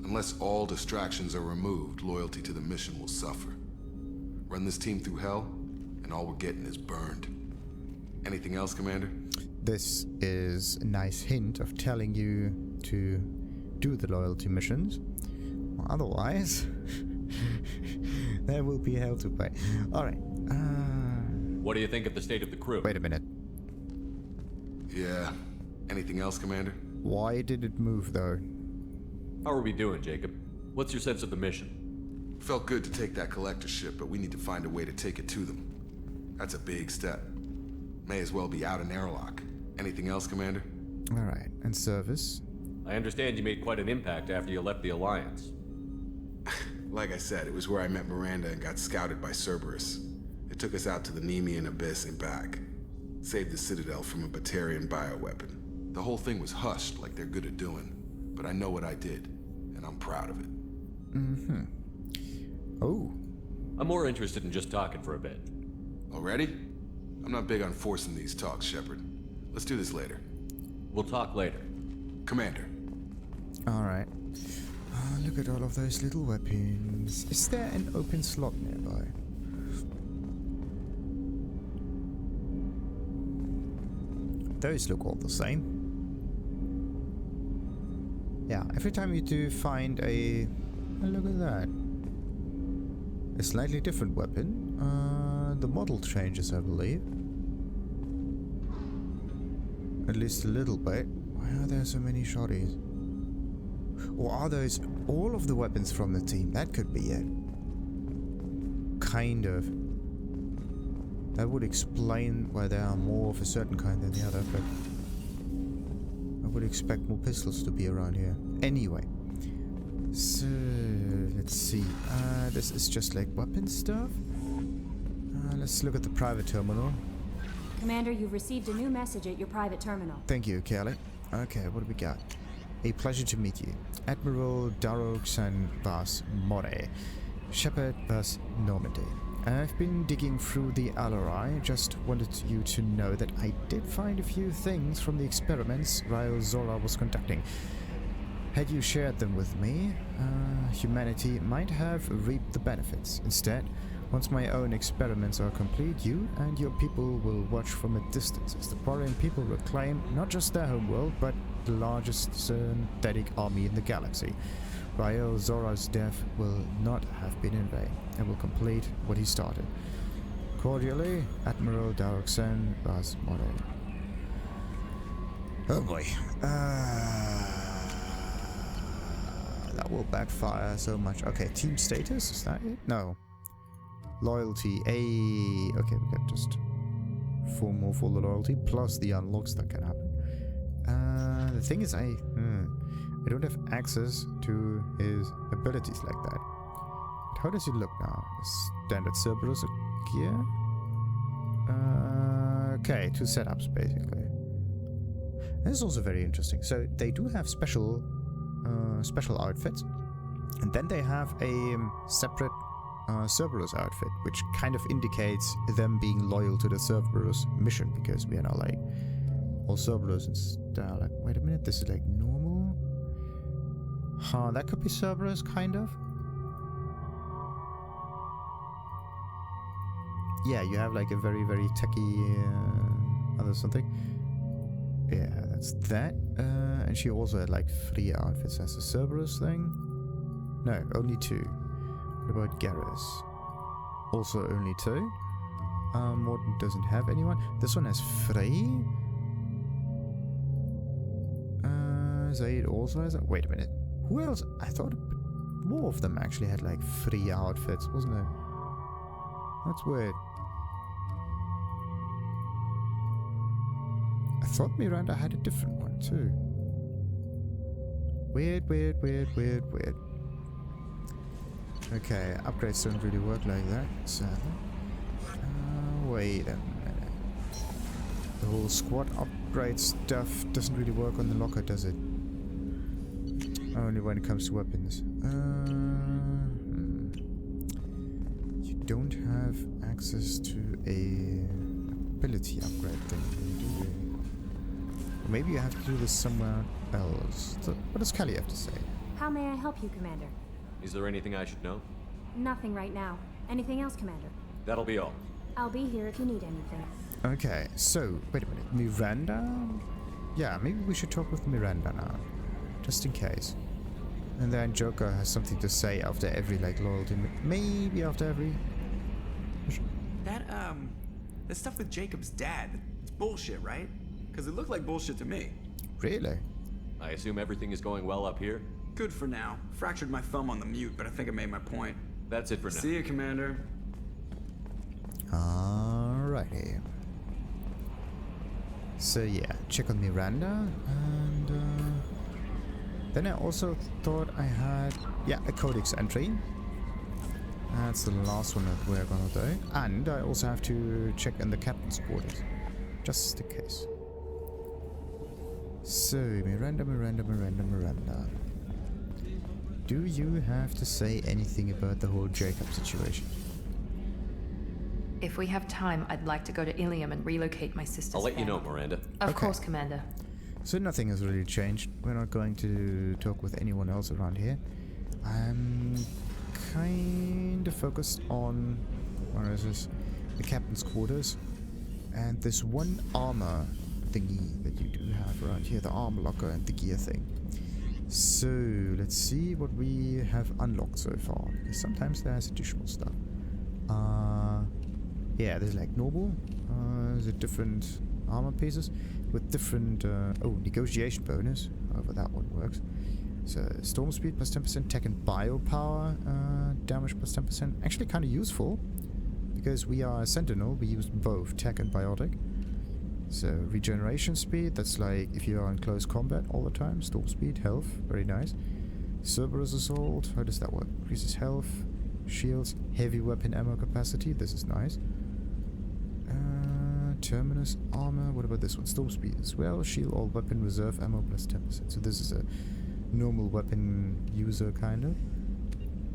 unless all distractions are removed, loyalty to the mission will suffer. Run this team through hell, and all we're getting is burned. Anything else, Commander? This is a nice hint of telling you to do the loyalty missions. Otherwise, there will be hell to pay. Alright. What do you think of the state of the crew? Wait a minute. Yeah. Anything else, Commander? Why did it move, though? How are we doing, Jacob? What's your sense of the mission? Felt good to take that collector ship, but we need to find a way to take it to them. That's a big step. May as well be out in airlock. Anything else, Commander? Alright, and service. I understand you made quite an impact after you left the Alliance. Like I said, it was where I met Miranda and got scouted by Cerberus. It took us out to the Nemean Abyss and back. Saved the Citadel from a Batarian bioweapon. The whole thing was hushed like they're good at doing. But I know what I did, and I'm proud of it. Mm-hmm. Oh. I'm more interested in just talking for a bit. Already? I'm not big on forcing these talks, Shepard. Let's do this later. We'll talk later. Commander. Alright. Look at all of those little weapons. Is there an open slot nearby? Those look all the same. Yeah, every time you do find a... Oh, look at that. A slightly different weapon. The model changes, I believe. At least a little bit. Why are there so many shotties? Or are those all of the weapons from the team? That could be it. Kind of. That would explain why there are more of a certain kind than the other, but I would expect more pistols to be around here. Anyway. So, let's see. This is just like weapon stuff. Let's look at the private terminal. Commander, you've received a new message at your private terminal. Thank you, Kelly. Okay, what do we got? A pleasure to meet you. Admiral Xen Bas More. Shepard Bas Normandy. I've been digging through the Alarai. Just wanted you to know that I did find a few things from the experiments Rael Zora was conducting. Had you shared them with me, humanity might have reaped the benefits. Instead, once my own experiments are complete, you and your people will watch from a distance as the Quarian people reclaim not just their homeworld, but the largest synthetic army in the galaxy. Rael Zora's death will not have been in vain, and will complete what he started. Cordially, Admiral Xen Bas More. Oh boy. That will backfire so much. Okay, team status, is that it? No. Loyalty, A. Okay, we got just 4 more for the loyalty, plus the unlocks that can happen. The thing is, I don't have access to his abilities like that. But how does he look now? Standard Cerberus gear? Okay, 2 setups basically. This is also very interesting. So they do have special outfits, and then they have a separate Cerberus outfit, which kind of indicates them being loyal to the Cerberus mission, because we are now like all Cerberus and stuff. Like, wait a minute, this is like normal? Huh, that could be Cerberus, kind of. Yeah, you have like a very, very techy other something. Yeah, that's that. And she also had like 3 outfits as a Cerberus thing. No, only 2. What about Garrus? Also only 2. Morton doesn't have anyone. This one has 3. Zaid also has. Wait a minute. Who else? I thought more of them actually had like 3 outfits, wasn't it? That's weird. I thought Miranda had a different one too. Weird, weird, weird, weird, weird. Okay, upgrades don't really work like that, sadly. Wait a minute. The whole squad upgrade stuff doesn't really work on the locker, does it? Only when it comes to weapons. You don't have access to a ability upgrade thing, do you? Or maybe you have to do this somewhere else. So what does Kelly have to say? How may I help you, Commander? Is there anything I should know? Nothing right now. Anything else, Commander? That'll be all. I'll be here if you need anything. Okay, so, wait a minute. Miranda? Yeah, maybe we should talk with Miranda now. Just in case. And then Joker has something to say after every, like, loyalty... Maybe after every... That stuff with Jacob's dad, it's bullshit, right? Because it looked like bullshit to me. Really? I assume everything is going well up here? Good for now. Fractured my thumb on the mute, but I think I made my point. That's it for now. See you, Commander. Alrighty. So yeah, check on Miranda. And then I also thought I had, yeah, a Codex entry. That's the last one that we're gonna do. And I also have to check in the captain's quarters, just in case. So, Miranda. Do you have to say anything about the whole Jacob situation? If we have time, I'd like to go to Ilium and relocate my sister's I'll let you know, family. Miranda. Of course, Commander. So nothing has really changed. We're not going to talk with anyone else around here. I'm kind of focused on, where is this? The captain's quarters. And this one armor thingy that you do have around here, the armor locker and the gear thing. So let's see what we have unlocked so far. Because sometimes there's additional stuff. Yeah, there's like normal. There's a different armor pieces with different negotiation bonus, however that one works. So storm speed plus 10%, tech and biopower damage plus 10%. Actually kind of useful because we are a sentinel. We use both tech and biotic. So regeneration speed, that's like if you are in close combat all the time. Storm speed, health, very nice. Cerberus assault, how does that work? Increases health, shields, heavy weapon ammo capacity, this is nice. Terminus armor, what about this one? Storm speed as well, shield all weapon reserve ammo plus 10%. So this is a normal weapon user kind of.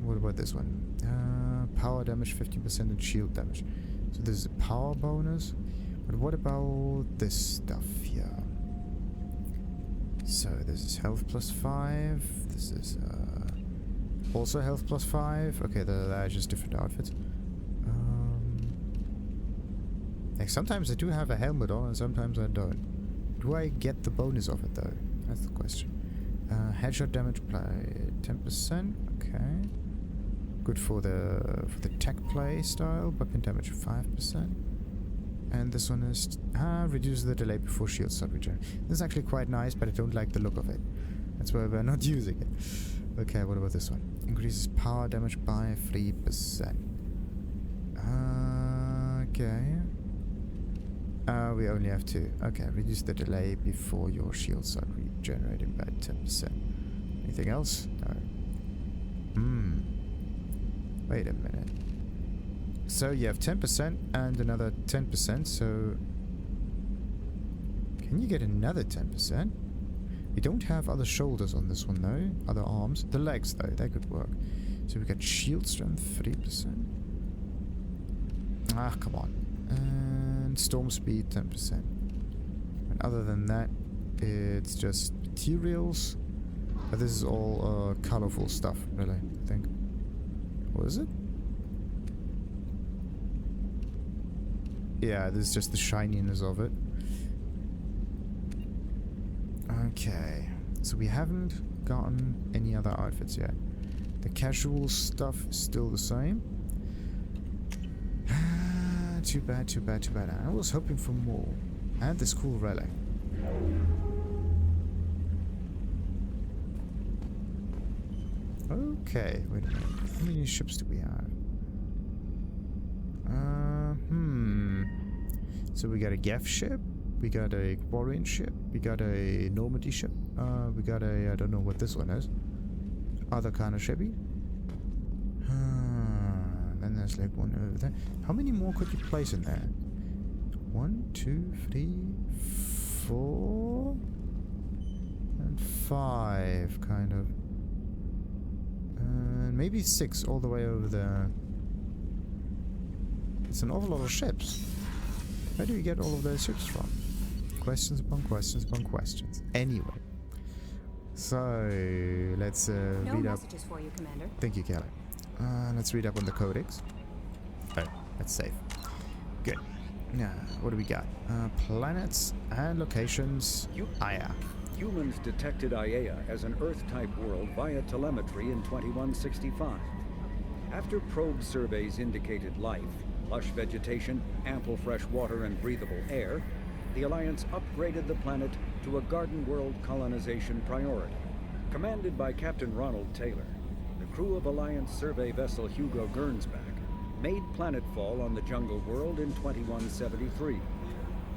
What about this one? Power damage 15% and shield damage. So this is a power bonus. But what about this stuff here? So this is health plus 5. This is also health plus 5. Okay, they're just different outfits. Like sometimes I do have a helmet on and sometimes I don't. Do I get the bonus of it though? That's the question. Headshot damage by 10%. Okay. Good for the tech play style. Weapon damage 5%. And this one is reduce the delay before shields start regening. This is actually quite nice, but I don't like the look of it. That's why we're not using it. Okay, what about this one? Increases power damage by 3%. Okay. We only have 2. Okay, reduce the delay before your shields start regenerating by 10%. Anything else? No. Wait a minute. So you have 10% and another 10%, so... Can you get another 10%? We don't have other shoulders on this one though, other arms. The legs though, they could work. So we got shield strength 3%. Ah, come on. And storm speed 10%. And other than that, it's just materials. But this is all colorful stuff, really, I think. What is it? Yeah, this is just the shininess of it. Okay, so we haven't gotten any other outfits yet. The casual stuff is still the same. Too bad. I was hoping for more. And this cool relic. Okay, wait a minute. How many ships do we have? So we got a Geth ship, we got a Quarian ship, we got a Normandy ship, we got a, I don't know what this one is, other kind of shippy. Then there's like one over there. How many more could you place in there? 1, 2, 3, 4, and 5, kind of. And maybe 6 all the way over there. It's an awful lot of ships. Where do you get all of those ships from? Questions upon questions upon questions. Anyway. So, let's read up. No messages for you, Commander. Thank you, Kelly. Let's read up on the Codex. Oh, that's safe. Good. Now, what do we got? Planets and locations. Aeia. Humans detected Aeia as an Earth-type world via telemetry in 2165. After probe surveys indicated life, lush vegetation, ample fresh water, and breathable air, the Alliance upgraded the planet to a garden world colonization priority. Commanded by Captain Ronald Taylor, the crew of Alliance survey vessel Hugo Gernsback made planetfall on the jungle world in 2173.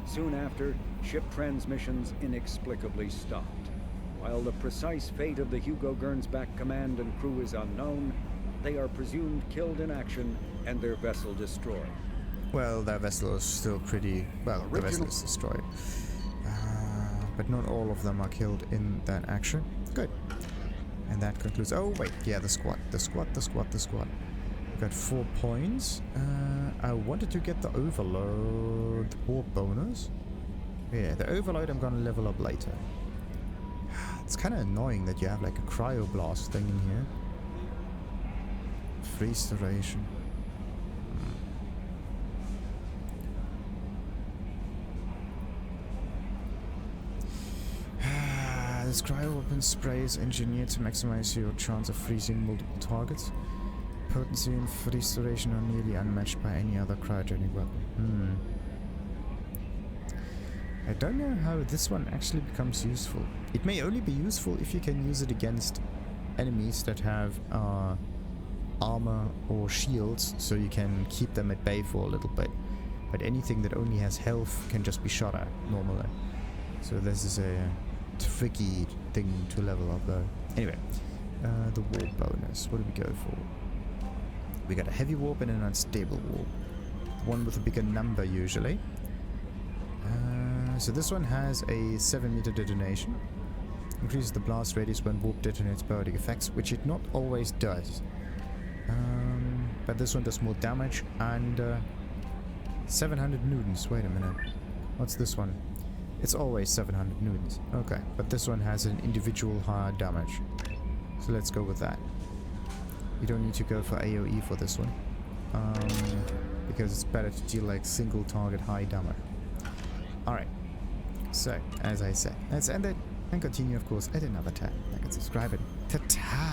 Soon after, ship transmissions inexplicably stopped. While the precise fate of the Hugo Gernsback command and crew is unknown, they are presumed killed in action and their vessel destroyed. Well, their vessel is still pretty... Well, the vessel is destroyed. But not all of them are killed in that action. Good. And that concludes... Oh, wait. Yeah, the squad. We got 4 points. I wanted to get the overload warp bonus. Yeah, the overload I'm gonna level up later. It's kind of annoying that you have like a cryoblast thing in here. Freeze duration. This cryo weapon spray is engineered to maximize your chance of freezing multiple targets. Potency and freeze duration are nearly unmatched by any other cryogenic weapon. I don't know how this one actually becomes useful. It may only be useful if you can use it against enemies that have armor or shields, so you can keep them at bay for a little bit. But anything that only has health can just be shot at normally. So this is a tricky thing to level up though. Anyway, the warp bonus. What do we go for? We got a heavy warp and an unstable warp. One with a bigger number usually. So this one has a 7-meter detonation. Increases the blast radius when warp detonates biotic effects, which it not always does. But this one does more damage and 700 newtons. Wait a minute. What's this one? It's always 700 newtons. Okay, but this one has an individual higher damage. So let's go with that. You don't need to go for AoE for this one. Because it's better to deal like single target high damage. Alright. So, as I said, let's end it and continue, of course, at another time. Like and subscribe, and ta-ta!